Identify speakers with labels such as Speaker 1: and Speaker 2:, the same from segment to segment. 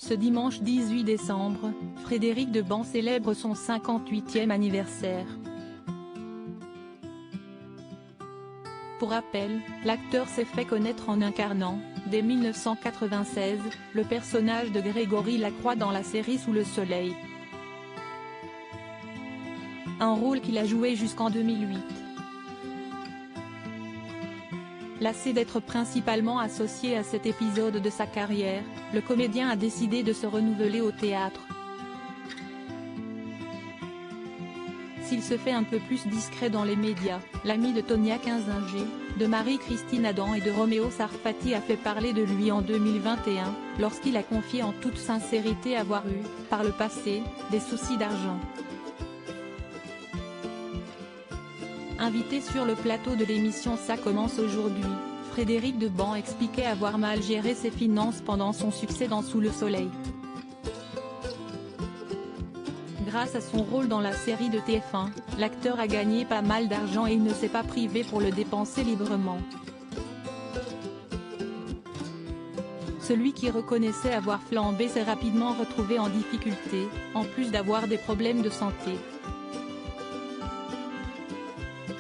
Speaker 1: Ce dimanche 18 décembre, Frédéric Deband célèbre son 58e anniversaire. Pour rappel, l'acteur s'est fait connaître en incarnant, dès 1996, le personnage de Grégory Lacroix dans la série Sous le soleil. Un rôle qu'il a joué jusqu'en 2008. Lassé d'être principalement associé à cet épisode de sa carrière, le comédien a décidé de se renouveler au théâtre. S'il se fait un peu plus discret dans les médias, l'ami de Tonia Kinzinger, de Marie-Christine Adam et de Roméo Sarfati a fait parler de lui en 2021, lorsqu'il a confié en toute sincérité avoir eu, par le passé, des soucis d'argent. Invité sur le plateau de l'émission Ça commence aujourd'hui, Frédéric Deband expliquait avoir mal géré ses finances pendant son succès dans Sous le soleil. Grâce à son rôle dans la série de TF1, l'acteur a gagné pas mal d'argent et il ne s'est pas privé pour le dépenser librement. Celui qui reconnaissait avoir flambé s'est rapidement retrouvé en difficulté, en plus d'avoir des problèmes de santé.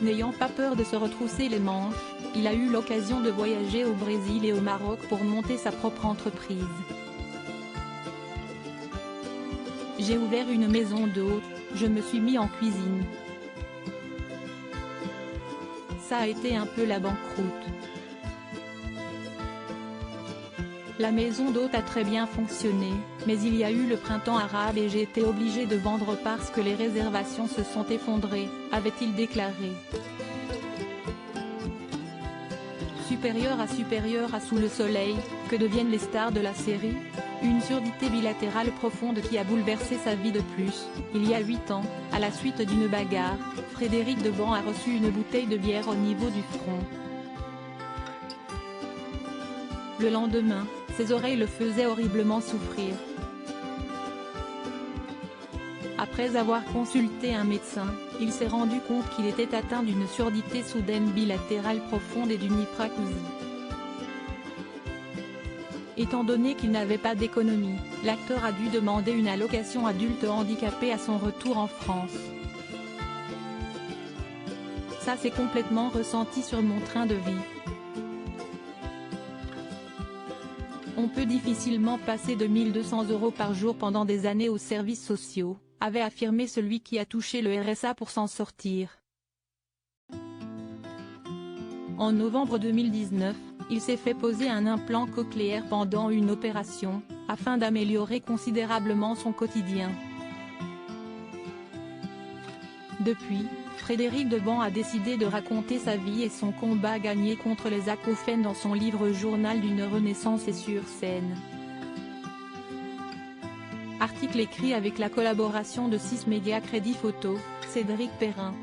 Speaker 1: N'ayant pas peur de se retrousser les manches, il a eu l'occasion de voyager au Brésil et au Maroc pour monter sa propre entreprise. J'ai ouvert une maison d'hôtes, je me suis mis en cuisine. Ça a été un peu la banqueroute. La maison d'hôtes a très bien fonctionné, mais il y a eu le printemps arabe et j'ai été obligé de vendre parce que les réservations se sont effondrées, avait-il déclaré. Supérieur à Sous le soleil, que deviennent les stars de la série? Une surdité bilatérale profonde qui a bouleversé sa vie de plus. Il y a 8 ans, à la suite d'une bagarre, Frédéric Deband a reçu une bouteille de bière au niveau du front. Le lendemain, ses oreilles le faisaient horriblement souffrir. Après avoir consulté un médecin, il s'est rendu compte qu'il était atteint d'une surdité soudaine bilatérale profonde et d'une hyperacousie. Étant donné qu'il n'avait pas d'économie, l'acteur a dû demander une allocation adulte handicapé à son retour en France. Ça s'est complètement ressenti sur mon train de vie. On peut difficilement passer de 1 200 € par jour pendant des années aux services sociaux, avait affirmé celui qui a touché le RSA pour s'en sortir. En novembre 2019, il s'est fait poser un implant cochléaire pendant une opération, afin d'améliorer considérablement son quotidien. Depuis, Frédéric Deband a décidé de raconter sa vie et son combat gagné contre les acouphènes dans son livre Journal d'une renaissance et sur scène. Article écrit avec la collaboration de 6 médias Crédit Photo, Cédric Perrin.